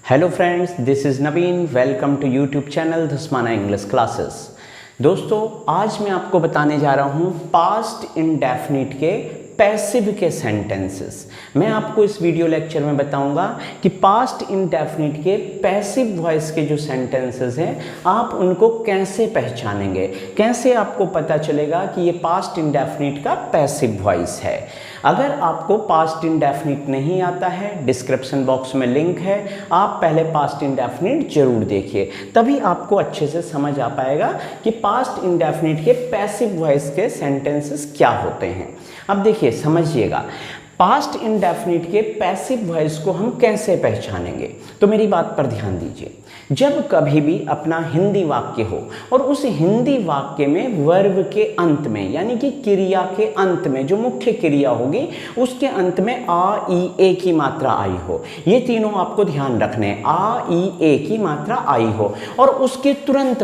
Hello friends, this is Naveen. Welcome to YouTube channel Dhasmana English classes. दोस्तों, आज मैं आपको बताने जा रहा हूँ पास्ट इंडेफिनिट के पैसिव के सेंटेंसेस। मैं आपको इस वीडियो लेक्चर में बताऊंगा कि पास्ट इंडेफिनिट के पैसिव वॉइस के जो सेंटेंसेस हैं आप उनको कैसे पहचानेंगे, कैसे आपको पता चलेगा कि ये पास्ट इंडेफिनिट का पैसिव वॉइस है। अगर आपको पास्ट इंडेफिनिट नहीं आता है, डिस्क्रिप्शन बॉक्स में लिंक है, आप पहले पास्ट इंडेफिनिट जरूर देखिए, तभी आपको अच्छे से समझ आ पाएगा कि पास्ट इंडेफिनिट के पैसिव वॉइस के सेंटेंसेस क्या होते हैं। अब देखिए, समझिएगा, पास्ट इंडेफिनिट के पैसिव वॉइस को हम कैसे पहचानेंगे। तो मेरी बात पर ध्यान दीजिए। जब कभी भी अपना हिंदी वाक्य हो और उस हिंदी वाक्य में वर्ब के अंत में, यानी कि क्रिया के अंत में जो मुख्य क्रिया होगी उसके अंत में आ ई ए की मात्रा आई हो, ये तीनों आपको ध्यान रखने हैं। आ ई ए की मात्रा आई हो और उसके तुरंत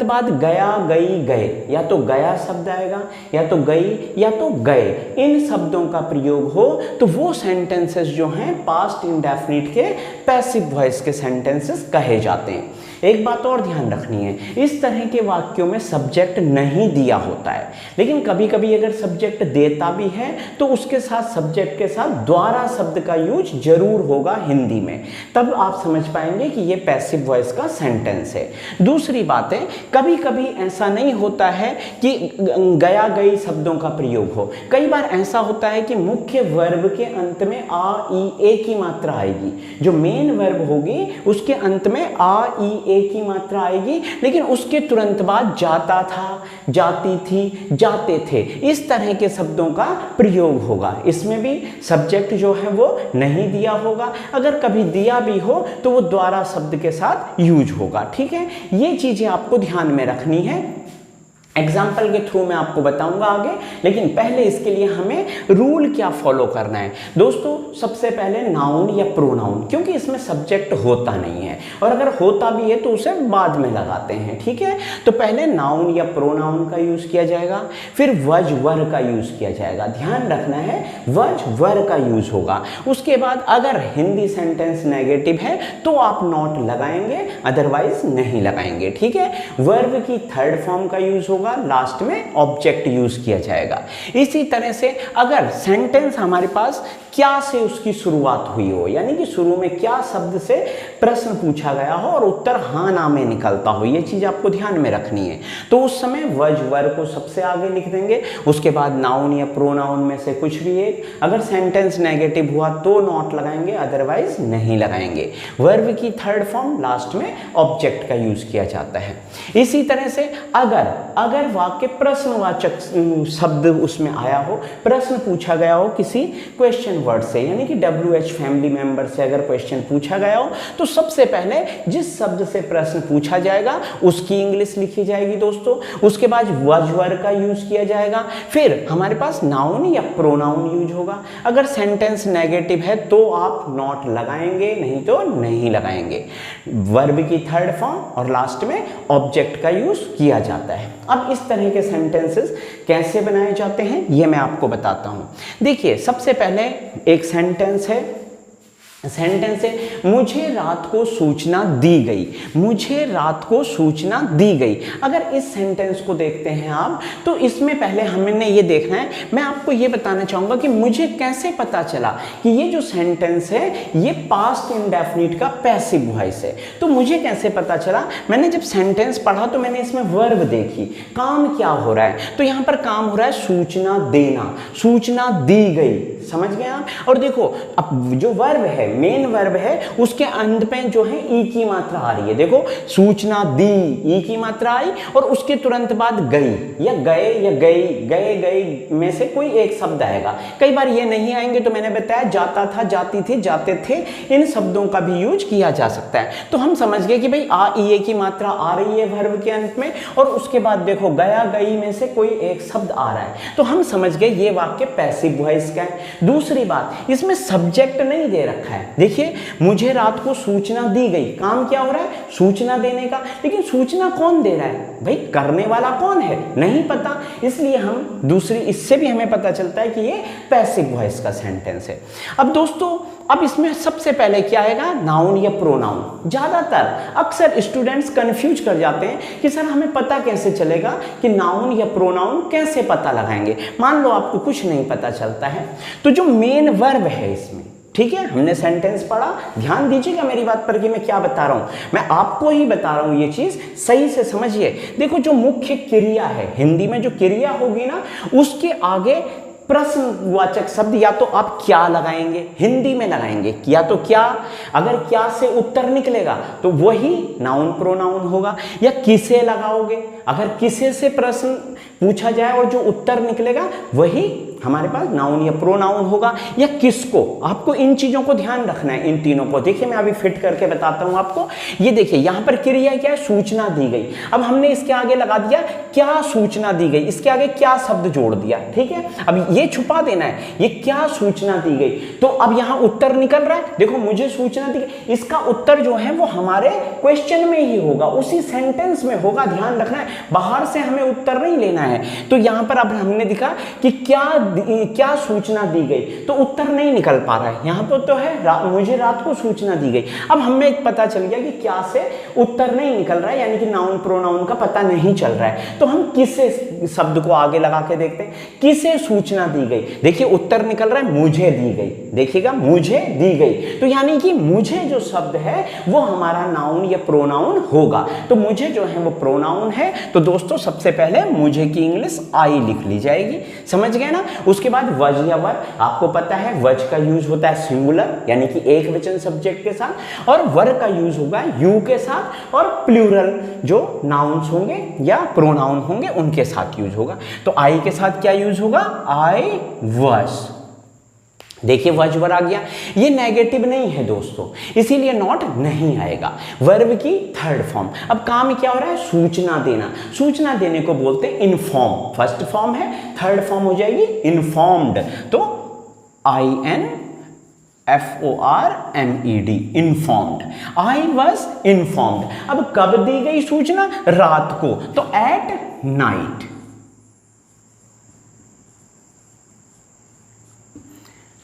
बाद गया गई गए, या तो गया शब्द आएगा, या तो गई, या तो गए, इन शब्दों का प्रयोग हो, तो वो सेंटेंसेस जो हैं पास्ट इंडेफिनिट के पैसिव वॉइस के सेंटेंसेस कहे जाते हैं। एक बात और ध्यान रखनी है, इस तरह के वाक्यों में सब्जेक्ट नहीं दिया होता है, लेकिन कभी कभी अगर सब्जेक्ट देता भी है तो उसके साथ सब्जेक्ट के साथ द्वारा शब्द का यूज जरूर होगा हिंदी में, तब आप समझ पाएंगे कि ये पैसिव वॉइस का सेंटेंस है। दूसरी बात है, कभी कभी ऐसा नहीं होता है कि गया गई शब्दों का प्रयोग हो। कई बार ऐसा होता है कि मुख्य वर्ब के अंत में आ ई ए की मात्रा आएगी, जो मेन वर्ब होगी उसके अंत में आ ई ए की मात्रा आएगी, लेकिन उसके तुरंत बाद जाता था, जाती थी, जाते थे, इस तरह के शब्दों का प्रयोग होगा। इसमें भी सब्जेक्ट जो है वो नहीं दिया होगा, अगर कभी दिया भी हो तो वो द्वारा शब्द के साथ यूज होगा। ठीक है, ये चीजें आपको ध्यान में रखनी है। एग्जाम्पल के थ्रू मैं आपको बताऊंगा आगे, लेकिन पहले इसके लिए हमें रूल क्या फॉलो करना है। दोस्तों, सबसे पहले नाउन या प्रोनाउन, क्योंकि इसमें सब्जेक्ट होता नहीं है और अगर होता भी है तो उसे बाद में लगाते हैं। ठीक है, तो पहले नाउन या प्रोनाउन का यूज किया जाएगा, फिर वज वर का यूज किया जाएगा। ध्यान रखना है, वज वर का यूज होगा। उसके बाद अगर हिंदी सेंटेंस नेगेटिव है तो आप नॉट लगाएंगे, अदरवाइज नहीं लगाएंगे। ठीक है, वर्ब की थर्ड फॉर्म का यूज होगा, लास्ट में ऑब्जेक्ट यूज किया जाएगा। इसी तरह से अगर सेंटेंस हमारे पास क्या से उसकी शुरुआत हुई हो, यानी कि शुरू में क्या शब्द से प्रश्न पूछा गया हो और उत्तर हाँ ना में निकलता हो, ये चीज आपको ध्यान में रखनी है, तो उस समय वज वर को सबसे आगे लिख देंगे। उसके बाद नाउन या प्रोनाउन में से कुछ भी एक, अगर सेंटेंस नेगेटिव हुआ तो नॉट लगाएंगे, अदरवाइज नहीं लगाएंगे। वर्ब की थर्ड फॉर्म, लास्ट में ऑब्जेक्ट का यूज किया जाता है। इसी तरह से अगर वाक्य प्रश्नवाचक शब्द उसमें आया हो, प्रश्न पूछा गया हो किसी क्वेश्चन वर्ड से, यानी कि WH फैमिली मेंबर से अगर क्वेश्चन पूछा गया हो, तो सबसे पहले जिस शब्द से प्रश्न पूछा जाएगा उसकी इंग्लिश लिखी जाएगी दोस्तों। उसके बाद वज वर का यूज किया जाएगा, फिर हमारे पास नाउन या प्रोनाउन यूज होगा। अगर सेंटेंस नेगेटिव है तो आप नॉट लगाएंगे, नहीं तो नहीं लगाएंगे। वर्ब की थर्ड फॉर्म और लास्ट में ऑब्जेक्ट का यूज किया जाता है। अब इस तरह के सेंटेंसेस कैसे बनाए जाते हैं ये मैं आपको बताता हूं। देखिए, सबसे पहले एक सेंटेंस है, मुझे रात को सूचना दी गई, मुझे रात को सूचना दी गई। अगर इस सेंटेंस को देखते हैं आप, तो इसमें पहले हमने ये देखना है, मैं आपको ये बताना चाहूंगा कि मुझे कैसे पता चला कि ये जो सेंटेंस है ये पास्ट इंडेफिनिट का पैसिव वॉइस है। तो मुझे कैसे पता चला, मैंने जब सेंटेंस पढ़ा तो मैंने इसमें वर्ब देखी, काम क्या हो रहा है, तो यहां पर काम हो रहा है सूचना देना, सूचना दी गई, समझ गए आप। और देखो, अब जो वर्ब है, मेन वर्ब है, उसके अंत पे जो है ई की मात्रा आ रही है। देखो, सूचना दी, ई की मात्रा आई और उसके तुरंत बाद गई या गए या गई, गए गई में से कोई एक शब्द आएगा। कई बार ये नहीं आएंगे, तो मैंने बताया जाता था, जाती थी, जाते थे, इन शब्दों का भी यूज किया जा सकता है। तो हम समझ गए कि भाई आ ई ए की मात्रा आ रही है वर्ब के अंत में, और उसके बाद देखो गया गई में से कोई एक शब्द आ रहा है, तो हम समझ गए ये वाक्य पैसिव वॉइस का है। दूसरी बात, इसमें सब्जेक्ट नहीं दे रखा है। देखिए, मुझे रात को सूचना दी गई, काम क्या हो रहा है, सूचना देने का, लेकिन सूचना कौन दे रहा है भाई, करने वाला कौन है नहीं पता, इसलिए हम दूसरी, इससे भी हमें पता चलता है कि ये पैसिव वॉइस का सेंटेंस है। अब दोस्तों, अब इसमें सबसे पहले क्या आएगा, नाउन या प्रोनाउन। ज्यादातर अक्सर स्टूडेंट्स कंफ्यूज कर जाते हैं कि सर हमें पता कैसे चलेगा कि नाउन या प्रोनाउन कैसे पता लगाएंगे। मान लो आपको कुछ नहीं पता चलता है, तो जो मेन वर्ब है इसमें, ठीक है, हमने सेंटेंस पढ़ा, ध्यान दीजिएगा मेरी बात पर कि मैं क्या बता रहा हूं, मैं आपको ही बता रहा हूं, ये चीज सही से समझिए। देखो, जो मुख्य क्रिया है, हिंदी में जो क्रिया होगी ना, उसके आगे प्रश्नवाचक शब्द या तो आप क्या लगाएंगे, हिंदी में लगाएंगे, या तो क्या, अगर क्या से उत्तर निकलेगा तो वही नाउन प्रोनाउन होगा, या किसे लगाओगे, अगर किसे से प्रश्न पूछा जाए और जो उत्तर निकलेगा वही हमारे पास नाउन या प्रोनाउन होगा, या किसको। आपको इन चीजों को ध्यान रखना है, इन तीनों को। देखिए, मैं अभी फिट करके बताता हूं आपको। ये देखिए, यहां पर क्रिया क्या है, सूचना दी गई। अब हमने इसके आगे लगा दिया क्या सूचना दी गई, इसके आगे क्या शब्द जोड़ दिया, ठीक है। अब ये छुपा देना है, ये क्या सूचना दी गई, तो अब यहां उत्तर निकल रहा है। देखो, मुझे सूचना दी गई, इसका उत्तर जो है वो हमारे क्वेश्चन में ही होगा, उसी सेंटेंस में होगा, ध्यान रखना है, बाहर से हमें उत्तर नहीं लेना है। तो यहां पर अब हमने दिखा कि क्या सूचना दी गई, तो उत्तर नहीं निकल पा रहा है। यहां पर तो है मुझे रात को सूचना दी गई। अब हमें पता चल गया कि क्या से उत्तर नहीं निकल रहा है, यानी कि नाउन प्रोनाउन का पता नहीं चल रहा है। तो हम किसे शब्द को आगे लगा के देखते हैं, किसे सूचना दी गई। देखिए, उत्तर निकल रहा है मुझे दी गई, देखिएगा, मुझे दी गई, तो यानी कि मुझे जो शब्द है वो हमारा नाउन या प्रोनाउन होगा। तो मुझे जो है वो प्रोनाउन है। तो दोस्तों, सबसे पहले मुझे की इंग्लिश आई लिख ली जाएगी, समझ गए ना। उसके बाद वज या वर, आपको पता है वज का यूज होता है सिंगुलर यानी कि एक वचन सब्जेक्ट के साथ, और वर का यूज होगा यू के साथ, और प्लूरल जो नाउन्स होंगे या प्रोनाउन होंगे उनके साथ यूज होगा। तो आई के साथ क्या यूज होगा, आई वॉज। देखिए, वज वर आ गया, ये नेगेटिव नहीं है दोस्तों, इसीलिए नॉट नहीं आएगा। वर्ब की थर्ड फॉर्म। अब काम क्या हो रहा है, सूचना देना। सूचना देने को बोलते हैं इन्फॉर्म, फर्स्ट फॉर्म है, थर्ड फॉर्म हो जाएगी इन्फॉर्म्ड। तो INFORMED, informed. I was informed. अब कब दी गई सूचना, रात को, तो एट नाइट।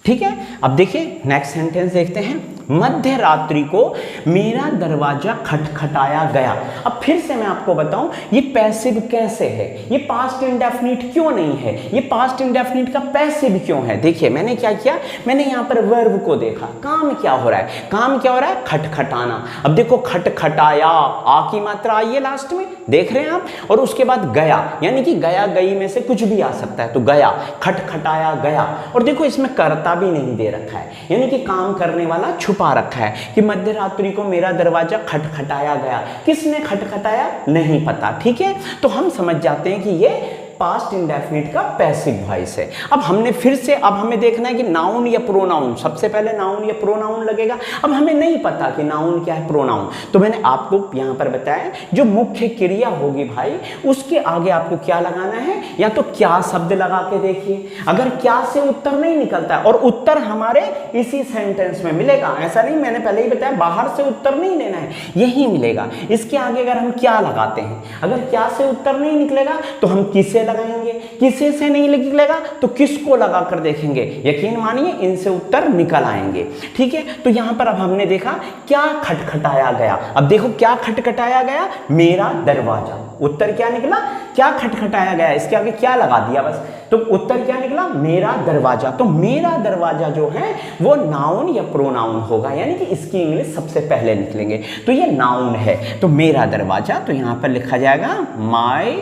ठीक है। अब देखिए, नेक्स्ट सेंटेंस देखते हैं। मध्य रात्रि को मेरा दरवाजा खटखटाया गया। अब फिर से मैं आपको बताऊं, ये पैसिव कैसे है, ये पास्ट इंडेफिनिट क्यों नहीं है, ये पास्ट इंडेफिनिट का पैसिव क्यों है। देखिए, मैंने क्या किया, मैंने यहां पर वर्ब को देखा, काम क्या हो रहा है, काम क्या हो रहा है, खटखटाना। अब देखो, खटखटाया, आ की मात्रा आई है लास्ट में, देख रहे हैं आप, और उसके बाद गया, यानी कि गया गई में से कुछ भी आ सकता है, तो गया, खटखटाया गया। और देखो, इसमें कर्ता भी नहीं दे रखा है, यानी कि काम करने वाला छुपा रखा है कि मध्य रात्रि को मेरा दरवाजा खटखटाया गया। किसने खटखटाया, नहीं पता। ठीक है, तो हम समझ जाते हैं कि ये पास्ट इंडेफिनिट का पैसिव वॉइस है। अब हमने फिर से, अब हमें देखना है कि नाउन या प्रोनाउन, सबसे पहले नाउन या प्रोनाउन लगेगा। अब हमें नहीं पता कि नाउन क्या है, प्रोनाउन, तो मैंने आपको यहां पर बताया जो मुख्य क्रिया होगी भाई, उसके आगे आपको क्या लगाना है, या तो क्या शब्द लगा के देखिए। अगर क्या से उत्तर नहीं निकलता है, और उत्तर हमारे इसी सेंटेंस में मिलेगा, ऐसा नहीं, मैंने पहले ही बताया बाहर से उत्तर नहीं लेना है, यही मिलेगा। इसके आगे अगर हम क्या लगाते हैं, अगर क्या से उत्तर नहीं निकलेगा तो हम किसे लगाएंगे, किसे से नहीं निकलेगा तो किसको लगा कर देखेंगे, यकीन मानिए इनसे उत्तर निकल आएंगे। ठीक है, तो यहां पर अब हमने देखा क्या खटखटाया गया। अब देखो, क्या खटखटाया गया, मेरा दरवाजा। उत्तर क्या निकला, क्या खटखटाया गया, इसके आगे क्या लगा दिया बस, तो उत्तर क्या निकला, मेरा दरवाजा। तो मेरा दरवाजा जो है वो नाउन या प्रोनाउन होगा, यानी कि इसकी इंग्लिश सबसे पहले निकलेंगे, तो ये नाउन है। तो मेरा दरवाजा, तो यहां पर लिखा जाएगा माय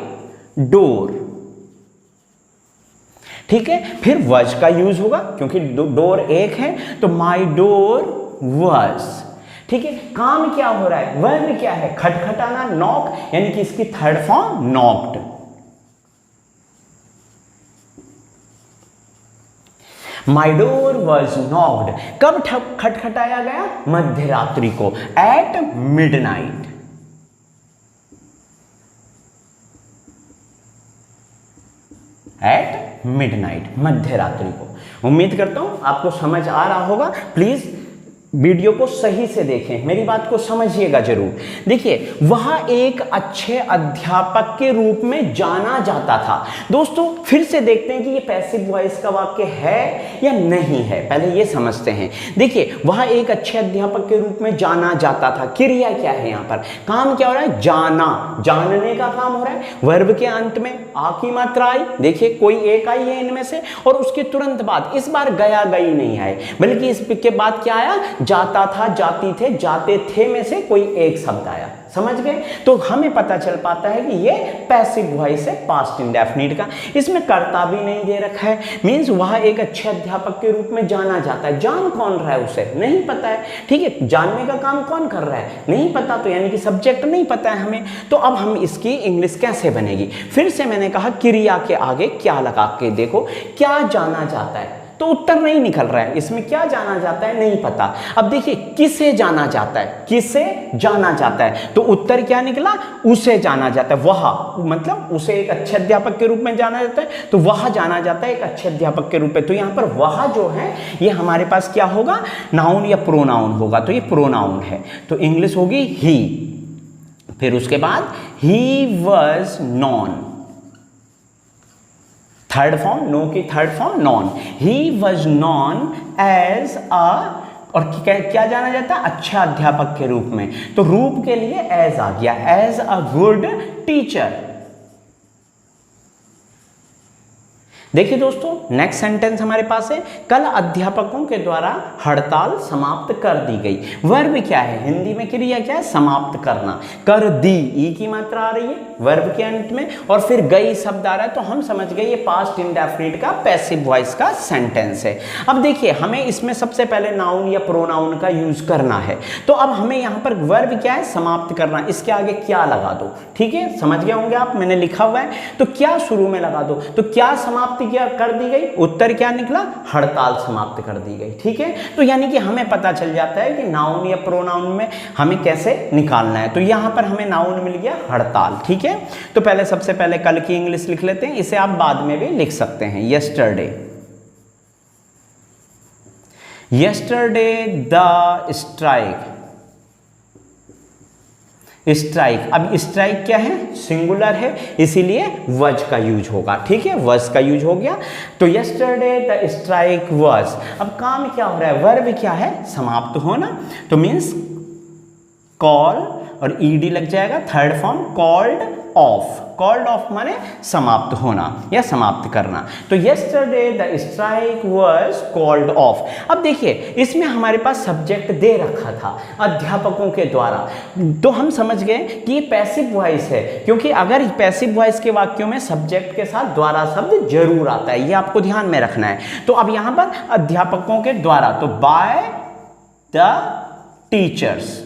डोर। ठीक है, फिर वज का यूज होगा, क्योंकि डोर एक है, तो माई डोर वज। ठीक है, काम क्या हो रहा है, वर्ब क्या है, खटखटाना, नॉक, यानी कि इसकी third form knocked. My door was knocked. कब खटखटाया गया, मध्य रात्रि को, एट मिडनाइट। एट मिडनाइट, मध्य रात्रि को। उम्मीद करता हूँ आपको समझ आ रहा होगा। प्लीज़ वीडियो को सही से देखें, मेरी बात को समझिएगा जरूर। देखिए, वह एक अच्छे अध्यापक के रूप में जाना जाता था। दोस्तों फिर से देखते हैं कि ये पैसिव वॉइस का वाक्य है या नहीं है, पहले ये समझते हैं। देखिए, वह एक अच्छे अध्यापक के रूप में जाना जाता था। क्रिया क्या है यहाँ पर, काम क्या हो रहा है, जाना, जानने का काम हो रहा है। वर्ब के अंत में आ की मात्रा आई, देखिए कोई एक आई है इनमें से, और उसके तुरंत बाद इस बार गया गई नहीं आए, बल्कि इसके बाद क्या आया, जाता था, जाती थे, जाते थे में से कोई एक शब्द आया। समझ गए? तो हमें पता चल पाता है कि ये पैसिव वॉइस है पास्ट इंडेफिनिट का। इसमें कर्ता भी नहीं दे रखा है, मींस वह एक अच्छे अध्यापक के रूप में जाना जाता है। जान कौन रहा है उसे नहीं पता है, ठीक है, जानने का काम कौन कर रहा है नहीं पता, तो यानी कि सब्जेक्ट नहीं पता है हमें। तो अब हम इसकी इंग्लिश कैसे बनेगी, फिर से मैंने कहा क्रिया के आगे क्या लगा के देखो, क्या जाना जाता है, तो उत्तर नहीं निकल रहा है, इसमें क्या जाना जाता है नहीं पता। अब देखिए, किसे जाना जाता है, किसे जाना जाता है, तो उत्तर क्या निकला, उसे जाना जाता है। वह मतलब उसे एक अच्छे अध्यापक के रूप में जाना जाता है, तो वह जाना जाता है एक अच्छे अध्यापक के रूप में। तो यहाँ पर वह जो है ये हमारे पास क्या होगा, नाउन या प्रोनाउन होगा, तो ये प्रोनाउन है, तो इंग्लिश होगी ही। फिर उसके बाद he was known, third form, know की third form known. He was known as a, और क्या जाना जाता है, अच्छा अध्यापक के रूप में, तो रूप के लिए एज आ गया, एज अ गुड टीचर। देखिए दोस्तों, नेक्स्ट सेंटेंस हमारे पास है, कल अध्यापकों के द्वारा हड़ताल समाप्त कर दी गई। वर्ब क्या है, हिंदी में क्रिया क्या है, समाप्त करना, कर दी, ई की मात्रा आ रही है वर्ब के अंत में, और फिर गई शब्द आ रहा है, तो हम समझ गए ये पास्ट इंडेफिनिट का पैसिव वॉइस का सेंटेंस है। अब देखिए, हमें इसमें सबसे पहले नाउन या प्रोनाउन का यूज करना है, तो अब हमें यहाँ पर वर्ब क्या है, समाप्त करना, इसके आगे क्या लगा दो, ठीक है, समझ गए होंगे आप, मैंने लिखा हुआ है, तो क्या शुरू में लगा दो, तो क्या समाप्त क्या कर दी गई, उत्तर क्या निकला, हड़ताल समाप्त कर दी गई, ठीक है। तो यानी कि हमें पता चल जाता है कि नाउन या प्रोनाउन में हमें कैसे निकालना है। तो यहां पर हमें नाउन मिल गया हड़ताल, ठीक है। तो पहले सबसे पहले कल की इंग्लिश लिख लेते हैं, इसे आप बाद में भी लिख सकते हैं। Yesterday, yesterday the strike, strike, अब स्ट्राइक क्या है, सिंगुलर है, इसीलिए वज का यूज होगा, ठीक है, वज का यूज हो गया। तो यस्टरडे द स्ट्राइक वज, अब काम क्या हो रहा है, वर्ब क्या है, समाप्त होना, तो मीन्स कॉल और ईडी लग जाएगा, third form called off, called off माने समाप्त होना या समाप्त करना। तो yesterday the strike was called off. अब देखिए, इसमें हमारे पास सब्जेक्ट दे रखा था अध्यापकों के द्वारा, तो हम समझ गए कि ये पैसिव वॉइस है, क्योंकि अगर पैसिव वॉइस के वाक्यों में सब्जेक्ट के साथ द्वारा शब्द जरूर आता है, ये आपको ध्यान में रखना है। तो अब यहां पर अध्यापकों के द्वारा, तो बाय द टीचर्स।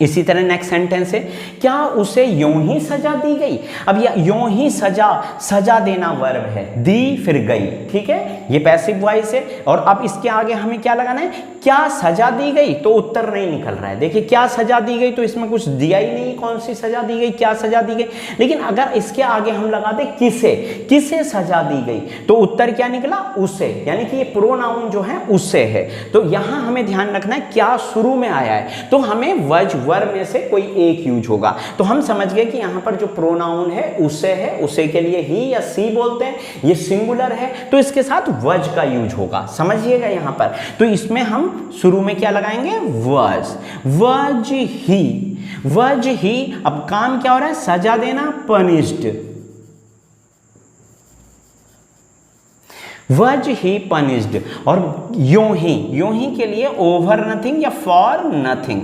इसी तरह नेक्स्ट सेंटेंस है, क्या उसे यूं ही सजा दी गई। अब यह यूं ही सजा, सजा देना वर्ब है, दी फिर गई, ठीक है, ये पैसिव वॉइस है। और अब इसके आगे हमें क्या लगाना है, क्या सजा दी गई, तो उत्तर नहीं निकल रहा है। देखिए, क्या सजा दी गई, तो इसमें कुछ दिया ही नहीं, कौन सी सजा दी गई, क्या सजा दी गई। लेकिन अगर इसके आगे हम लगा दे किसे, किसे सजा दी गई, तो उत्तर क्या निकला, उसे, यानी कि ये प्रोनाउन जो है उससे है। तो यहां हमें ध्यान रखना है क्या शुरू में आया है, तो हमें वज वर्ब में से कोई एक यूज होगा। तो हम समझ गए कि यहां पर जो प्रोनाउन है उसे है, उसे के लिए ही या सी बोलते हैं, ये सिंगुलर है, तो इसके साथ वज का यूज होगा, समझिएगा यहां पर। तो इसमें हम शुरू में क्या लगाएंगे, वज, वज ही, वज ही। अब काम क्या हो रहा है, सजा देना, पनिश्ड, वज ही पनिश्ड। और यूं ही के लिए ओवर नथिंग या फॉर नथिंग।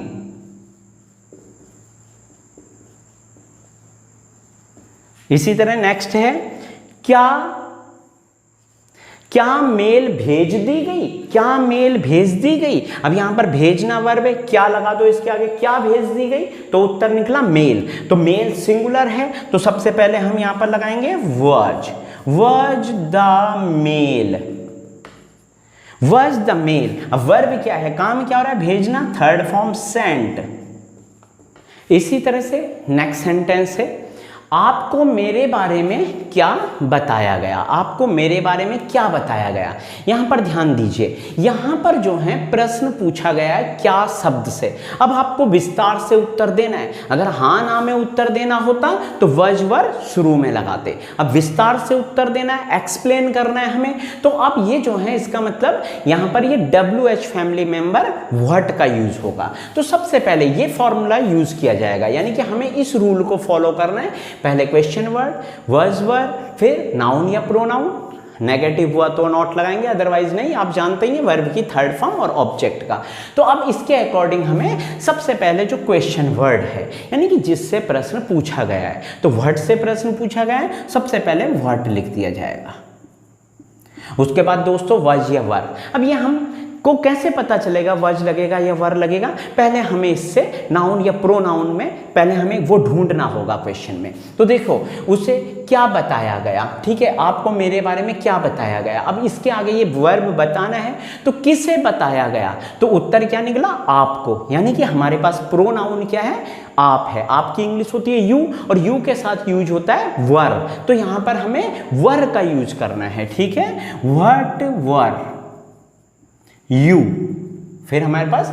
इसी तरह नेक्स्ट है, क्या मेल भेज दी गई, क्या मेल भेज दी गई। अब यहां पर भेजना वर्ब है, क्या लगा दो इसके आगे, क्या भेज दी गई, तो उत्तर निकला मेल। तो मेल सिंगुलर है, तो सबसे पहले हम यहां पर लगाएंगे was, was the mail, was the mail. अब वर्ब क्या है, काम क्या हो रहा है, भेजना, थर्ड फॉर्म सेंट। इसी तरह से नेक्स्ट सेंटेंस है, आपको मेरे बारे में क्या बताया गया, आपको मेरे बारे में क्या बताया गया। यहां पर ध्यान दीजिए, यहां पर जो है प्रश्न पूछा गया है क्या शब्द से। अब आपको विस्तार से उत्तर देना है। अगर हाँ ना में उत्तर देना होता तो वज वर शुरू में लगाते। अब विस्तार से उत्तर देना है, एक्सप्लेन करना है हमें, तो अब ये जो है इसका मतलब यहां पर ये WH फैमिली मेंबर व्हाट का यूज होगा। तो सबसे पहले ये फॉर्मूला यूज किया जाएगा, यानी कि हमें इस रूल को फॉलो करना है। पहले क्वेश्चन वर्ड, वर्ज वर्ड, फिर नाउन या प्रोनाउन, नेगेटिव हुआ तो नॉट लगाएंगे, अदरवाइज नहीं। आप जानते ही वर्ब की थर्ड फॉर्म और ऑब्जेक्ट का। तो अब इसके अकॉर्डिंग हमें सबसे पहले जो क्वेश्चन वर्ड है, यानी कि जिससे प्रश्न पूछा गया है, तो व्हाट से प्रश्न पूछा गया है, सबसे पहले व्हाट लिख दिया जाएगा। उसके बाद दोस्तों वज या वर। अब ये हम को कैसे पता चलेगा वज लगेगा या वर लगेगा? पहले हमें इससे नाउन या प्रोनाउन में पहले हमें वो ढूंढना होगा क्वेश्चन में। तो देखो उसे क्या बताया गया, ठीक है, आपको मेरे बारे में क्या बताया गया। अब इसके आगे ये वर्ब बताना है, तो किसे बताया गया, तो उत्तर क्या निकला? आपको, यानी कि हमारे पास प्रोनाउन क्या है? आप है। आपकी इंग्लिश होती है यू, और यू के साथ यूज होता है वर। तो यहां पर हमें वर का यूज करना है, ठीक है, व्हाट वर यू। फिर हमारे पास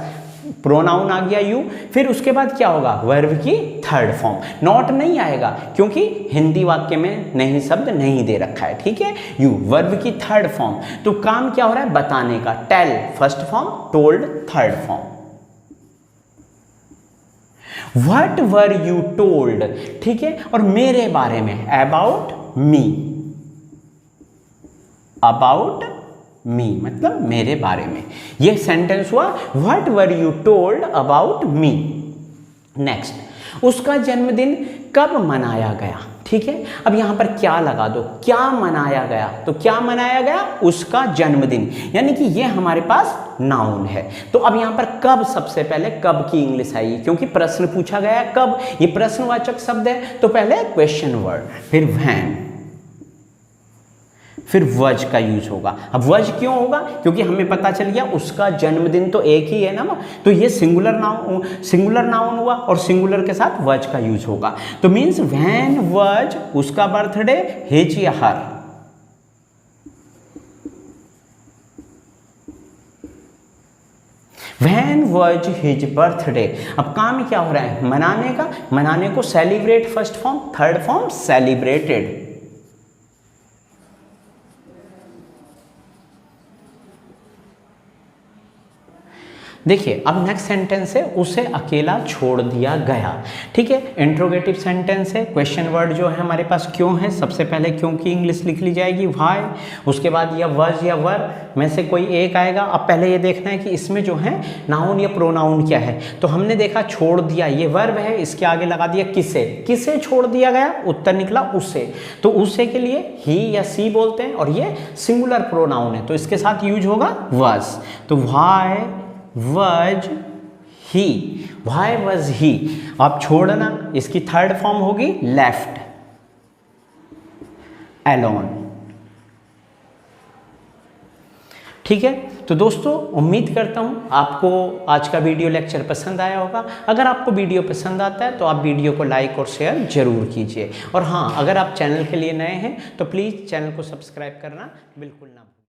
प्रोनाउन आ गया यू, फिर उसके बाद क्या होगा? वर्ब की थर्ड फॉर्म। नॉट नहीं आएगा क्योंकि हिंदी वाक्य में नहीं, शब्द नहीं दे रखा है, ठीक है। यू वर्ब की थर्ड फॉर्म। तो काम क्या हो रहा है? बताने का। Tell first form, told third form. What were you told, ठीक है, और मेरे बारे में अबाउट मी, अबाउट मी मतलब मेरे बारे में। ये सेंटेंस हुआ what were you told about me. Next, उसका जन्मदिन कब मनाया गया, ठीक है। अब यहां पर क्या लगा दो, क्या मनाया गया, तो क्या मनाया गया? उसका जन्मदिन, यानी कि ये हमारे पास नाउन है। तो अब यहां पर कब, सबसे पहले कब की इंग्लिश आएगी, क्योंकि प्रश्न पूछा गया कब, ये प्रश्नवाचक शब्द है। तो पहले क्वेश्चन वर्ड, फिर व्हेन, फिर वज का यूज होगा। अब वज क्यों होगा? क्योंकि हमें पता चल गया उसका जन्मदिन तो एक ही है ना, तो ये सिंगुलर नाउन हुआ, और सिंगुलर के साथ वज का यूज होगा। तो मीन्स व्हेन वज उसका बर्थडे, हिज या हर। व्हेन वज हिज बर्थडे। अब काम क्या हो रहा है? मनाने का। मनाने को celebrate first form, third form celebrated. देखिए अब नेक्स्ट सेंटेंस है उसे अकेला छोड़ दिया गया, ठीक है। इंट्रोगेटिव सेंटेंस है। क्वेश्चन वर्ड जो है हमारे पास क्यों है, सबसे पहले क्यों की इंग्लिश लिख ली जाएगी व्हाई। उसके बाद या वज या वर में से कोई एक आएगा। अब पहले ये देखना है कि इसमें जो है नाउन या प्रोनाउन क्या है। तो हमने देखा छोड़ दिया, ये वर्ब है, इसके आगे लगा दिया किसे। किसे छोड़ दिया गया? उत्तर निकला उसे। तो उसे के लिए ही या सी बोलते हैं, और ये सिंगुलर प्रोनाउन है, तो इसके साथ यूज होगा वज। तो व्हाई वज ही, व्हाई वज ही। आप छोड़ना, इसकी थर्ड फॉर्म होगी लेफ्ट, एलोन, ठीक है। तो दोस्तों उम्मीद करता हूँ आपको आज का वीडियो लेक्चर पसंद आया होगा। अगर आपको वीडियो पसंद आता है तो आप वीडियो को लाइक और शेयर जरूर कीजिए। और हाँ, अगर आप चैनल के लिए नए हैं तो प्लीज़ चैनल को सब्सक्राइब करना बिल्कुल ना भूलें।